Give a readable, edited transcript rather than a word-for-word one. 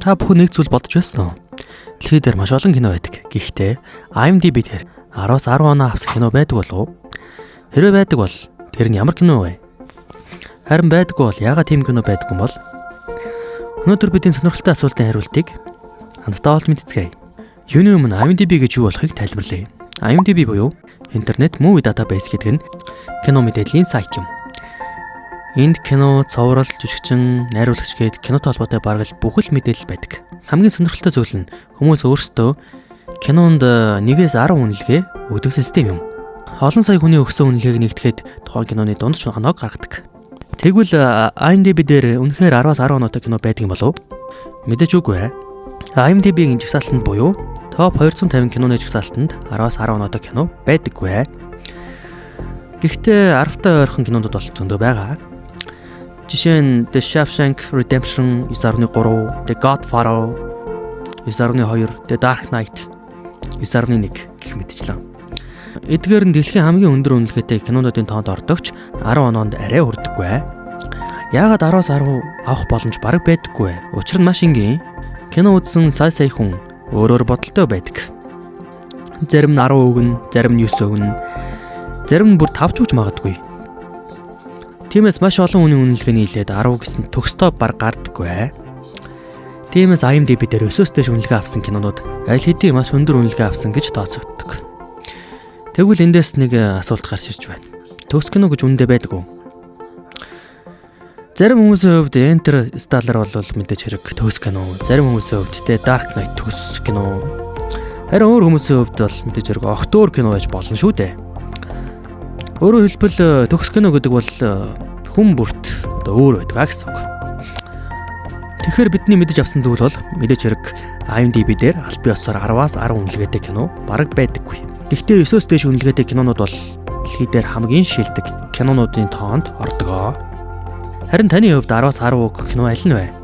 Та бүхэн нэг зүйл бодож байсан уу? Дэлхий дээр маш олон кино байдаг. Гэхдээ IMDb дээр 10-аас 10 оноо авсан кино байдаг болов уу? Хэрвээ байдаг бол тэр нь ямар кино вэ? Харин байдаггүй бол яагаад тийм кино байдаггүй юм бол? Өнөөдөр бидний сонирхолтой асуултын хариултыг хамтдаа олж мэдцгээе. Юуны өмнө IMDb гэж юу болохыг тайлбарлая. IMDb буюу Internet Movie Database гэдэг нь кино мэдээллийн сайт юм. Энд кино, цоврал, жүжигчин, найруулагч гээд кинотой холбоотой бараг л бүх л мэдээлэл байдаг. Хамгийн сонирхолтой зүйл нь хүмүүс өөрсдөө кинонд 1-ээс 10 үнэлгээ өгдөг систем юм. Олон сая хүний өгсөн үнэлгээг нэгтгэхэд тухайн киноны дунд ч оноог гаргадаг. Тэгвэл IMDb дээр үнэхээр 10-аас 10 оноотой кино байдаг юм болов уу? Мэдээж үгүй ээ. IMDb-ийн жагсаалтанд буюу топ 250 киноны жагсаалтанд 10-аас 10 оноотой кино байдаггүй ээ. Гэхдээ 10-тай ойрхон кинонууд бол зөндөө байгаа. Жишээ нь The Shawshank Redemption 9.3, The Godfather 9.2, The Dark Knight 9.1 гэх мэтчлэн. Эдгээр нь дэлхийн хамгийн өндөр үнэлгээтэй кинонуудын тоонд ордогч 10 оноонд арай хүрдэггүй. Яагаад 10-аас 10 авах боломж бараг байдаггүй. Учир нь маш энгийн. Кино үзсэн сая хүн өөрөөр бодолтой байдаг. Зарим нь 10 өгнө, зарим нь 9 өгнө, зарим нь бүр 5 ч үж магадгүй. Тиймээс маш олон үнийн үнэлгээний хилээд 10 гэсэн төгсдөө баг гардаггүй. Тиймээс IMDb дээр 9-өөс дээш үнэлгээ авсан кинонууд аль хэдийн маш өндөр үнэлгээ авсан гэж тооцогддог. Тэгвэл эндээс нэг асуулт гарч ирж байна. Төгс кино гэж үнэндээ байдаг уу? Зарим хүмүүсийн хувьд Interstellar бол мэдээж хэрэг төгс кино. Зарим хүмүүсийн хувьд The Dark Knight төгс кино. Харин өөр хүмүүсийн хувьд бол мэдээж хэрэг огт өөр кино байж болно шүү дээ. Өөрөөр хэлбэл төгс кино гэдэг бол хүн бүрт өөр байдаг гэсэн үг. Тэгэхээр бидний мэдэж авсан зүйл бол мэдээж хэрэг IMDb дээр аль бие осоор 10-аас 10 үнэлгээтэй кино бараг байдаггүй. Гэхдээ 9-өөс дээш үнэлгээтэй кинонууд бол дэлхий дээр хамгийн шилдэг кинонуудын тоонд ордог. Харин таны хувьд 10-аас 10 кино аль нь вэ?